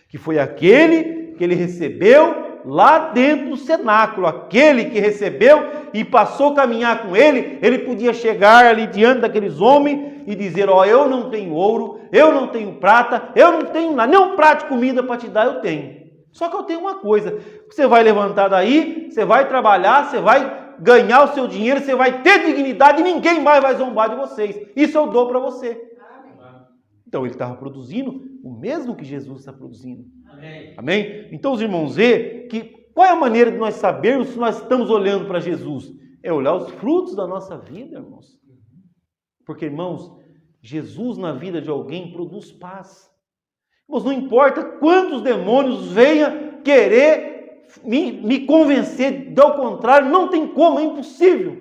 que foi aquele que ele recebeu lá dentro do cenáculo, aquele que recebeu e passou a caminhar com ele podia chegar ali diante daqueles homens e dizer, eu não tenho ouro, eu não tenho prata, eu não tenho nada, nem um prato de comida para te dar eu tenho. Só que eu tenho uma coisa, você vai levantar daí, você vai trabalhar, você vai ganhar o seu dinheiro, você vai ter dignidade e ninguém mais vai zombar de vocês. Isso eu dou para você. Então ele estava produzindo o mesmo que Jesus está produzindo. Amém? Então os irmãos vê que qual é a maneira de nós sabermos se nós estamos olhando para Jesus? É olhar os frutos da nossa vida, irmãos. Porque, irmãos, Jesus na vida de alguém produz paz. Irmãos, não importa quantos demônios venham querer me convencer, do contrário, não tem como, é impossível.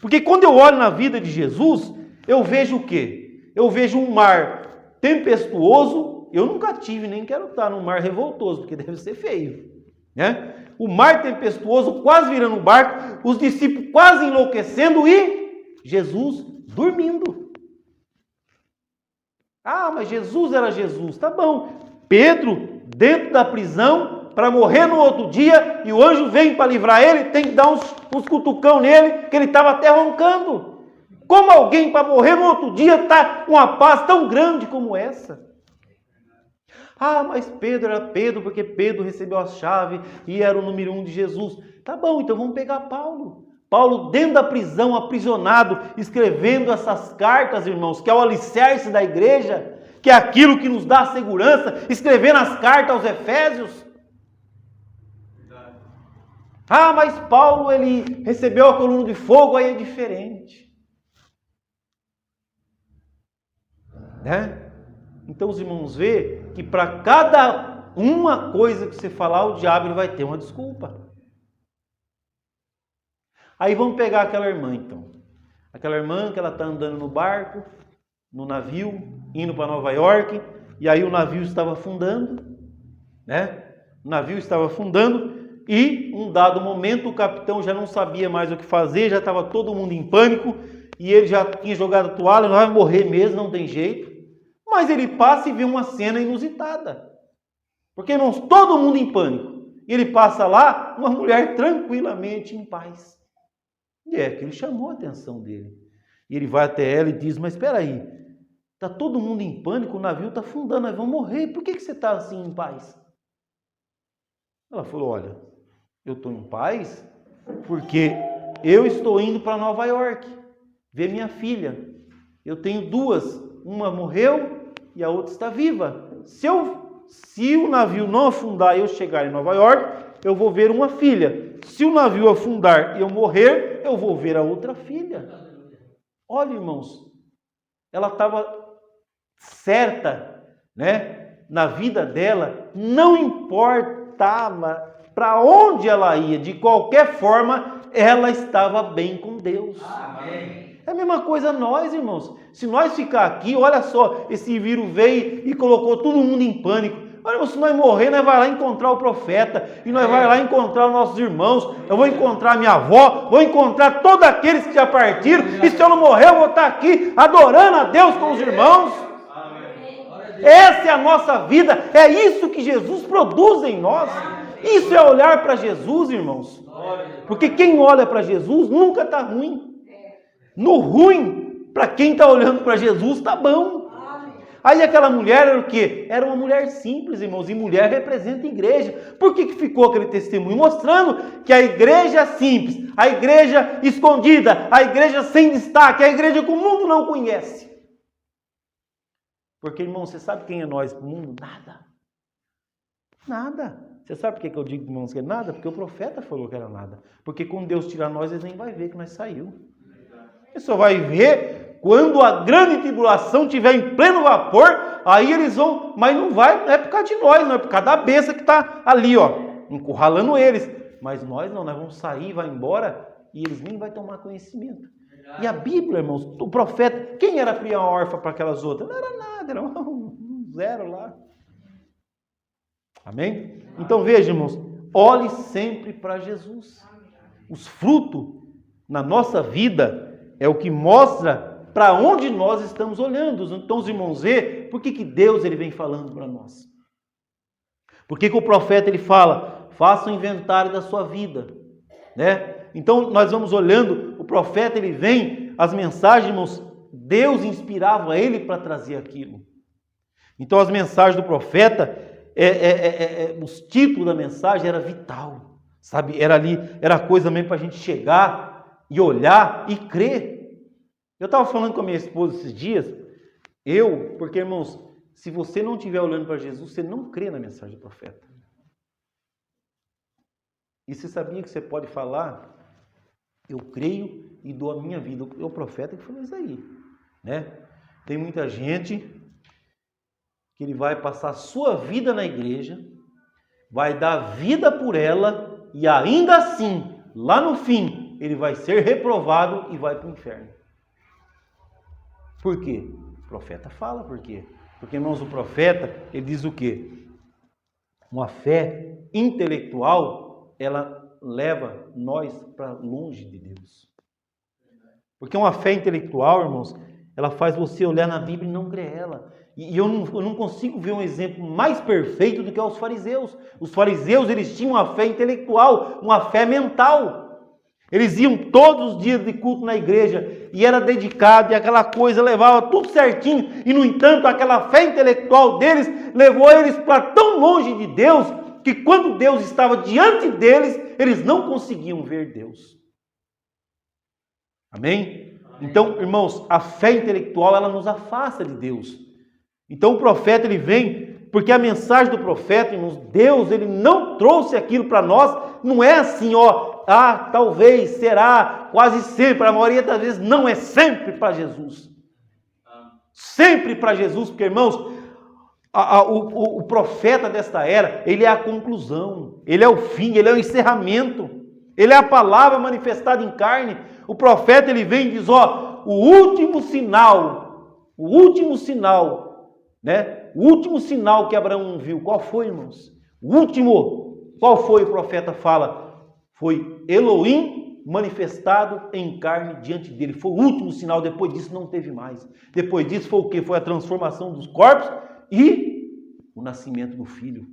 Porque quando eu olho na vida de Jesus, eu vejo o quê? Eu vejo um mar tempestuoso. Eu nunca tive, nem quero estar num mar revoltoso, porque deve ser feio, né? O mar tempestuoso quase virando um barco, os discípulos quase enlouquecendo e Jesus dormindo. Mas Jesus era Jesus, tá bom. Pedro dentro da prisão para morrer no outro dia e o anjo vem para livrar ele, tem que dar uns cutucão nele, que ele estava até roncando. Como alguém para morrer no outro dia está com uma paz tão grande como essa? Mas Pedro era Pedro, porque Pedro recebeu a chave e era o número 1 de Jesus. Tá bom, então vamos pegar Paulo. Paulo dentro da prisão, aprisionado, escrevendo essas cartas, irmãos, que é o alicerce da igreja, que é aquilo que nos dá segurança, escrevendo as cartas aos Efésios. Mas Paulo, ele recebeu a coluna de fogo, aí é diferente. Né? Então os irmãos vê que para cada uma coisa que você falar, o diabo ele vai ter uma desculpa. Aí vamos pegar aquela irmã então. Aquela irmã que ela está andando no barco, no navio, indo para Nova York, e aí o navio estava afundando, né? O navio estava afundando e um dado momento o capitão já não sabia mais o que fazer, já estava todo mundo em pânico e ele já tinha jogado a toalha, nós vamos morrer mesmo, não tem jeito. Mas ele passa e vê uma cena inusitada. Porque, irmãos, todo mundo em pânico. E ele passa lá, uma mulher tranquilamente em paz. E é que ele chamou a atenção dele. E ele vai até ela e diz, mas espera aí, está todo mundo em pânico, o navio está afundando, nós vamos morrer, por que você está assim em paz? Ela falou, olha, eu estou em paz porque eu estou indo para Nova York ver minha filha. Eu tenho duas, uma morreu e a outra está viva. Se o navio não afundar e eu chegar em Nova York, eu vou ver uma filha. Se o navio afundar e eu morrer, eu vou ver a outra filha. Olha, irmãos, ela estava certa, né? Na vida dela, não importava para onde ela ia, de qualquer forma, ela estava bem com Deus. Amém. É a mesma coisa nós, irmãos. Se nós ficar aqui, olha só, esse vírus veio e colocou todo mundo em pânico. Olha, se nós morrer, nós vamos lá encontrar o profeta, e nós vamos lá encontrar os nossos irmãos, eu vou encontrar minha avó, vou encontrar todos aqueles que já partiram, e se eu não morrer, eu vou estar aqui adorando a Deus com os irmãos. Essa é a nossa vida, é isso que Jesus produz em nós. Isso é olhar para Jesus, irmãos. Porque quem olha para Jesus nunca está ruim. No ruim, para quem está olhando para Jesus, está bom. Aí aquela mulher era o quê? Era uma mulher simples, irmãos, e mulher representa a igreja. Por que ficou aquele testemunho? Mostrando que a igreja simples, a igreja escondida, a igreja sem destaque, a igreja que o mundo não conhece. Porque, irmão, você sabe quem é nós para o mundo? Nada. Nada. Você sabe por que eu digo, irmãos, que é nada? Porque o profeta falou que era nada. Porque quando Deus tirar nós, eles nem vai ver que nós saiu. Ele só vai ver quando a grande tribulação estiver em pleno vapor, aí eles vão, mas não é por causa de nós, não é por causa da besta que está ali, ó, encurralando eles. Mas nós não, nós vamos sair, vai embora, e eles nem vão tomar conhecimento. E a Bíblia, irmãos, o profeta, quem era criar uma órfã para aquelas outras? Não era nada, era um zero lá. Amém? Então veja, irmãos, olhe sempre para Jesus. Os frutos na nossa vida é o que mostra para onde nós estamos olhando. Então os irmãos vê, por que Deus ele vem falando para nós? Por que o profeta ele fala, faça um inventário da sua vida, né? Então nós vamos olhando, o profeta ele vem, as mensagens, irmãos, Deus inspirava ele para trazer aquilo. Então as mensagens do profeta, os títulos da mensagem era vital, sabe? Era ali, era coisa mesmo para a gente chegar e olhar e crer. Eu estava falando com a minha esposa esses dias, porque irmãos, se você não estiver olhando para Jesus, você não crê na mensagem do profeta. E você sabia que você pode falar, eu creio e dou a minha vida. É o profeta que falou isso aí, né? Tem muita gente que ele vai passar a sua vida na igreja, vai dar vida por ela e ainda assim, lá no fim, ele vai ser reprovado e vai para o inferno. Por quê? O profeta fala por quê? Porque, irmãos, o profeta, ele diz o quê? Uma fé intelectual, ela leva nós para longe de Deus. Porque uma fé intelectual, irmãos, ela faz você olhar na Bíblia e não crer ela. E eu não consigo ver um exemplo mais perfeito do que os fariseus. Os fariseus, eles tinham uma fé intelectual, uma fé mental. Eles iam todos os dias de culto na igreja e era dedicado e aquela coisa levava tudo certinho. E, no entanto, aquela fé intelectual deles levou eles para tão longe de Deus que quando Deus estava diante deles, eles não conseguiam ver Deus. Amém? Então, irmãos, a fé intelectual, ela nos afasta de Deus. Então, o profeta, ele vem, porque a mensagem do profeta, irmãos, Deus, ele não trouxe aquilo para nós, não é assim, talvez, será, quase sempre, a maioria das vezes, não é sempre para Jesus. Sempre para Jesus, porque, irmãos, o profeta desta era, ele é a conclusão, ele é o fim, ele é o encerramento, ele é a palavra manifestada em carne. O profeta, ele vem e diz, o último sinal, né? O último sinal que Abraão viu, qual foi, irmãos? O último, qual foi? O profeta fala, foi Elohim manifestado em carne diante dele. Foi o último sinal, depois disso não teve mais. Depois disso foi o quê? Foi a transformação dos corpos e o nascimento do filho.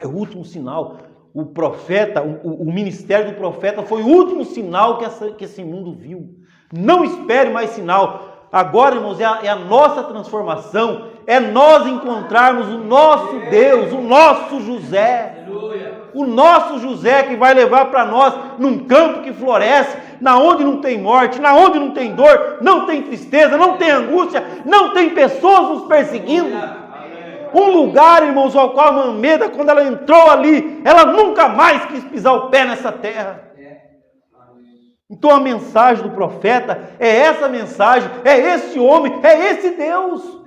É o último sinal. O profeta, o ministério do profeta foi o último sinal que esse mundo viu. Não espere mais sinal. Agora, irmãos, é a nossa transformação, é nós encontrarmos o nosso Deus, o nosso José. O nosso José que vai levar para nós num campo que floresce, na onde não tem morte, na onde não tem dor, não tem tristeza, não tem angústia, não tem pessoas nos perseguindo. Um lugar, irmãos, ao qual a Mameda, quando ela entrou ali, ela nunca mais quis pisar o pé nessa terra. Então a mensagem do profeta é essa mensagem, é esse homem, é esse Deus.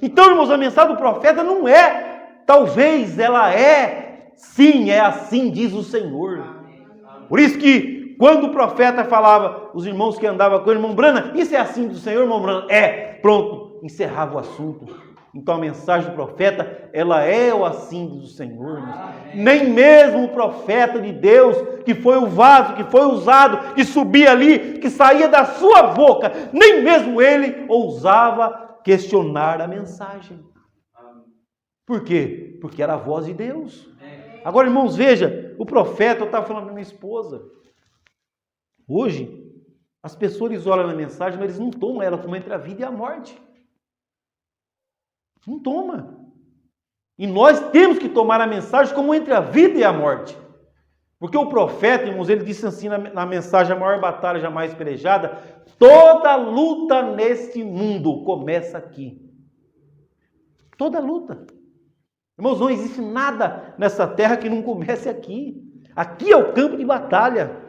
Então, irmãos, a mensagem do profeta não é, talvez ela é, sim, é assim diz o Senhor. Por isso que quando o profeta falava, os irmãos que andavam com o irmão Brana, isso é assim do Senhor, irmão Brana? Pronto, encerrava o assunto. Então a mensagem do profeta, ela é o assim do Senhor. Nem mesmo o profeta de Deus, que foi o vaso, que foi usado, que subia ali, que saía da sua boca, nem mesmo ele ousava questionar a mensagem. Por quê? Porque era a voz de Deus. Agora, irmãos, veja, o profeta, eu estava falando para minha esposa, hoje, as pessoas eles olham na mensagem, mas eles não tomam ela como entre a vida e a morte. Não toma. E nós temos que tomar a mensagem como entre a vida e a morte. Porque o profeta, irmãos, ele disse assim na mensagem, a maior batalha jamais pelejada, toda luta neste mundo começa aqui. Toda luta. Irmãos, não existe nada nessa terra que não comece aqui. Aqui é o campo de batalha.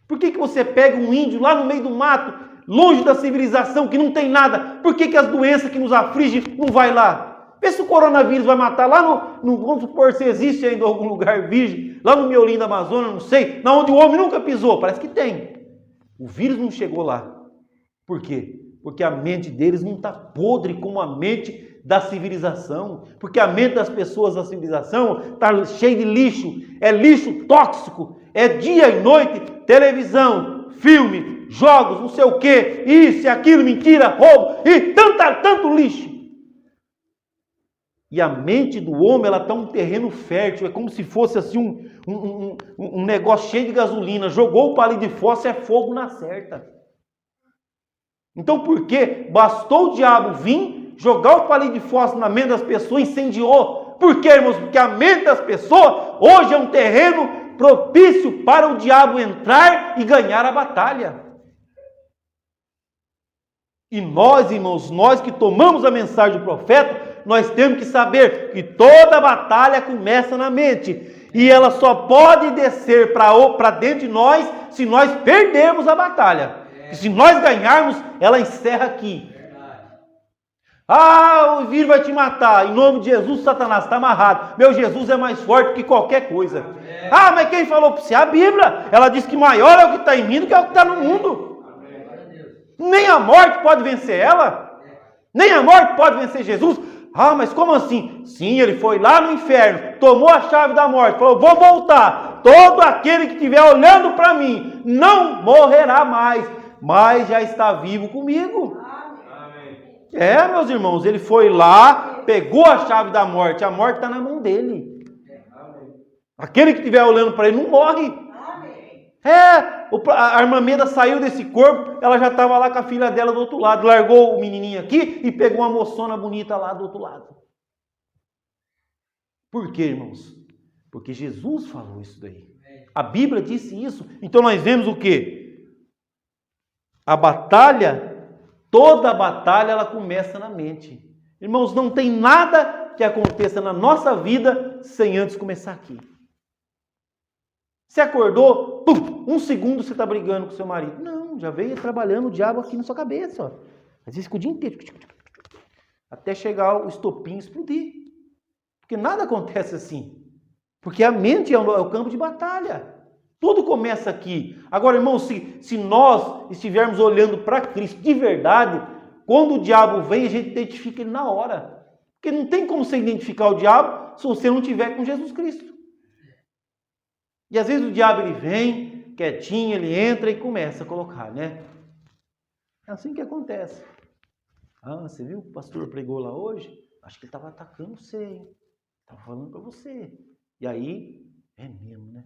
Por que você pega um índio lá no meio do mato, longe da civilização, que não tem nada? Por que as doenças que nos afligem não vai lá? Vê se o coronavírus vai matar lá no vamos supor se existe ainda algum lugar virgem, lá no miolinho da Amazônia, não sei, na onde o homem nunca pisou, parece que tem. O vírus não chegou lá. Por quê? Porque a mente deles não está podre como a mente da civilização, porque a mente das pessoas da civilização está cheia de lixo, é lixo tóxico, é dia e noite, televisão, filme, jogos, não sei o que, isso e aquilo, mentira, roubo, e tanto lixo. E a mente do homem, ela está um terreno fértil, é como se fosse assim um negócio cheio de gasolina, jogou o palito de fósforo, é fogo na certa. Então por quê? Bastou o diabo vir, jogar o palito de fósforo na mente das pessoas, incendiou. Por quê, irmãos? Porque a mente das pessoas hoje é um terreno propício para o diabo entrar e ganhar a batalha. E nós, irmãos, nós que tomamos a mensagem do profeta, nós temos que saber que toda batalha começa na mente. E ela só pode descer para dentro de nós se nós perdermos a batalha. E se nós ganharmos, ela encerra aqui. Ah, o vírus vai te matar. Em nome de Jesus, Satanás está amarrado. Meu Jesus é mais forte que qualquer coisa. Ah, mas quem falou para você? A Bíblia. Ela diz que maior é o que está em mim do que é o que está no mundo. Nem a morte pode vencer ela. Nem a morte pode vencer Jesus. Ah, mas como assim? Sim, ele foi lá no inferno, tomou a chave da morte, falou, vou voltar. Todo aquele que estiver olhando para mim não morrerá mais, mas já está vivo comigo. É, meus irmãos, ele foi lá, pegou a chave da morte, a morte está na mão dele. Aquele que estiver olhando para ele não morre. A Armameda saiu desse corpo, ela já estava lá com a filha dela do outro lado, largou o menininho aqui e pegou uma moçona bonita lá do outro lado. Por quê, irmãos? Porque Jesus falou isso daí. A Bíblia disse isso. Então nós vemos o quê? A batalha, toda a batalha, ela começa na mente. Irmãos, não tem nada que aconteça na nossa vida sem antes começar aqui. Você acordou, pum, um segundo você está brigando com seu marido. Não, já veio trabalhando o diabo aqui na sua cabeça. Ó. Às vezes fica o dia inteiro. Até chegar o estopim explodir. Porque nada acontece assim. Porque a mente é o campo de batalha. Tudo começa aqui. Agora, irmãos, se nós estivermos olhando para Cristo de verdade, quando o diabo vem, a gente identifica ele na hora. Porque não tem como você identificar o diabo se você não estiver com Jesus Cristo. E às vezes o diabo ele vem, quietinho, ele entra e começa a colocar, né? É assim que acontece. Ah, você viu que o pastor pregou lá hoje? Acho que ele estava atacando você, hein? Estava falando para você. E aí, é mesmo, né?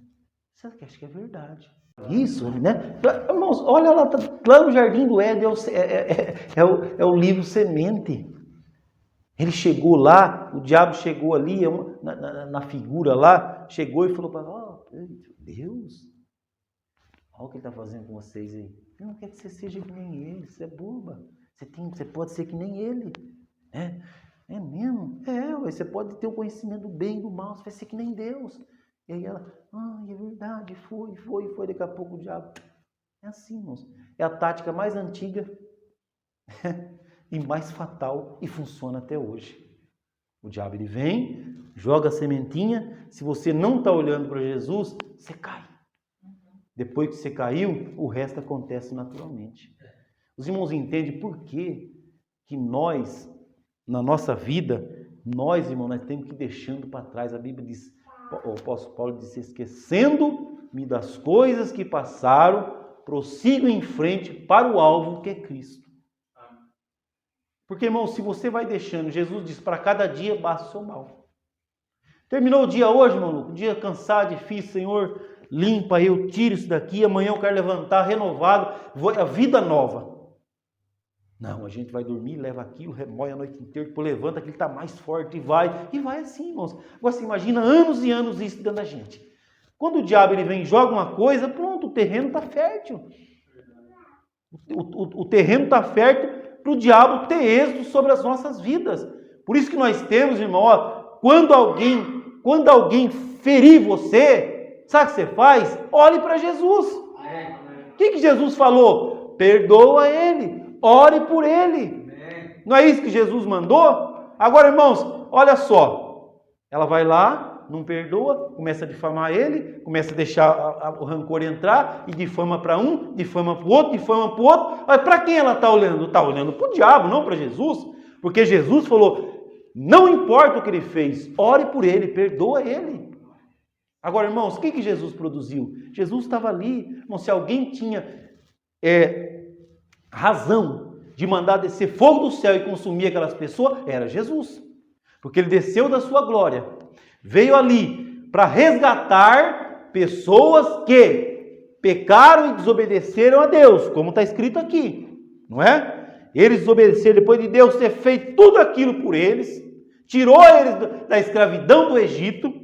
Você acha que é verdade. Isso, né? Irmãos, olha lá no Jardim do Éden, é o livro Semente. Ele chegou lá, o diabo chegou ali, na figura lá, chegou e falou para Deus, olha o que ele está fazendo com vocês aí. Eu não quero que você seja que nem ele, você é boba. Você pode ser que nem ele. É mesmo? Você pode ter o conhecimento do bem e do mal, você vai ser que nem Deus. E aí ela, é verdade, foi. Daqui a pouco o diabo. É assim, irmãos. É a tática mais antiga e mais fatal e funciona até hoje. O diabo ele vem, joga a sementinha. Se você não está olhando para Jesus, você cai. Depois que você caiu, o resto acontece naturalmente. Os irmãos entendem por que nós, na nossa vida, nós temos que ir deixando para trás. A Bíblia diz, o apóstolo Paulo diz, esquecendo-me das coisas que passaram, prossigo em frente para o alvo que é Cristo. Porque, irmão, se você vai deixando, Jesus diz, para cada dia basta o seu mal. Terminou o dia hoje, maluco, dia cansado, difícil, Senhor, limpa eu, tiro isso daqui, amanhã eu quero levantar renovado, a vida nova. Não, a gente vai dormir, leva aquilo, remoe a noite inteira, depois levanta, aquilo está mais forte e vai assim, irmãos. Agora você imagina anos e anos isso dentro da gente. Quando o diabo ele vem e joga uma coisa, pronto, o terreno está fértil. O terreno está fértil para o diabo ter êxito sobre as nossas vidas. Por isso que nós temos, irmão, ó, quando alguém ferir você, sabe o que você faz? Olhe para Jesus. O que Jesus falou? Perdoa ele, ore por ele. Não é isso que Jesus mandou? Agora, irmãos, olha só. Ela vai lá, não perdoa, começa a difamar ele, começa a deixar o rancor entrar, e difama para um, difama para o outro, difama para o outro. Mas para quem ela está olhando? Está olhando para o diabo, não para Jesus. Porque Jesus falou, não importa o que ele fez, ore por ele, perdoa ele. Agora, irmãos, o que Jesus produziu? Jesus estava ali. Irmão, se alguém tinha razão de mandar descer fogo do céu e consumir aquelas pessoas, era Jesus. Porque ele desceu da sua glória, veio ali para resgatar pessoas que pecaram e desobedeceram a Deus, como está escrito aqui, não é? Eles desobedeceram depois de Deus ter feito tudo aquilo por eles, tirou eles da escravidão do Egito.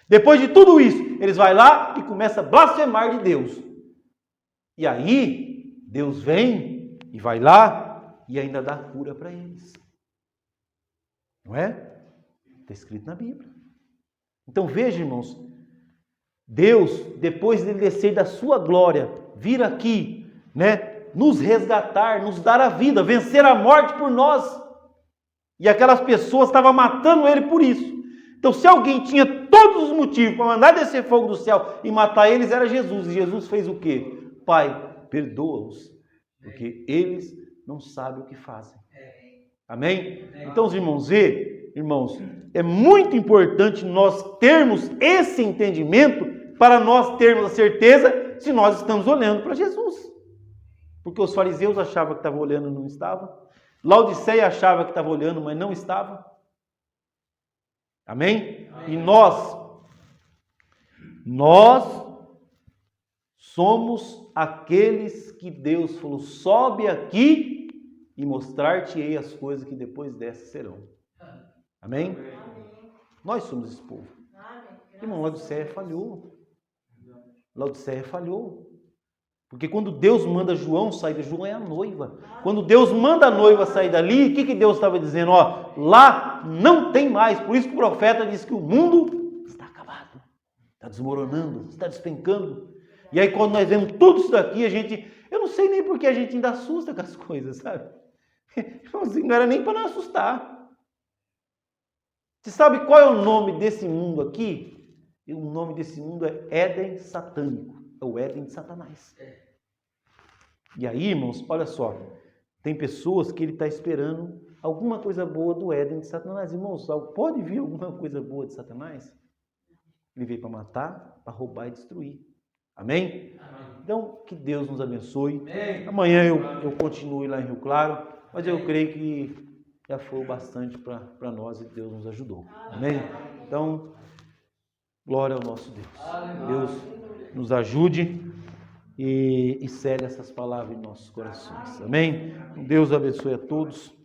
Depois de tudo isso, eles vão lá e começam a blasfemar de Deus. E aí, Deus vem e vai lá e ainda dá cura para eles. Não é? Está escrito na Bíblia. Então veja, irmãos, Deus, depois de ele descer da sua glória, vir aqui, né, nos resgatar, nos dar a vida, vencer a morte por nós. E aquelas pessoas estavam matando ele por isso. Então, se alguém tinha todos os motivos para mandar descer fogo do céu e matar eles, era Jesus. E Jesus fez o quê? Pai, perdoa-os, porque eles não sabem o que fazem. Amém? Então, os irmãos, é muito importante nós termos esse entendimento para nós termos a certeza se nós estamos olhando para Jesus. Porque os fariseus achavam que estavam olhando e não estavam. Laodiceia achava que estava olhando, mas não estava. Amém? E nós somos aqueles que Deus falou, sobe aqui e mostrar-te-ei as coisas que depois dessas serão. Amém? Nós somos esse povo. Irmão, Laodiceia falhou. Laodiceia falhou. Porque quando Deus manda João sair, João é a noiva. Quando Deus manda a noiva sair dali, o que Deus estava dizendo? Ó, lá não tem mais. Por isso que o profeta diz que o mundo está acabado. Está desmoronando, está despencando. E aí quando nós vemos tudo isso daqui, eu não sei nem porque a gente ainda assusta com as coisas, sabe? Não era nem para não assustar. Você sabe qual é o nome desse mundo aqui? O nome desse mundo é Éden satânico. É o Éden de Satanás. E aí, irmãos, olha só. Tem pessoas que ele está esperando alguma coisa boa do Éden de Satanás. Irmãos, pode vir alguma coisa boa de Satanás? Ele veio para matar, para roubar e destruir. Amém? Então, que Deus nos abençoe. Amanhã eu continuo lá em Rio Claro, mas eu creio que já foi bastante para nós e Deus nos ajudou. Amém? Então, glória ao nosso Deus. Deus nos ajude e cele essas palavras em nossos corações. Amém? Deus abençoe a todos.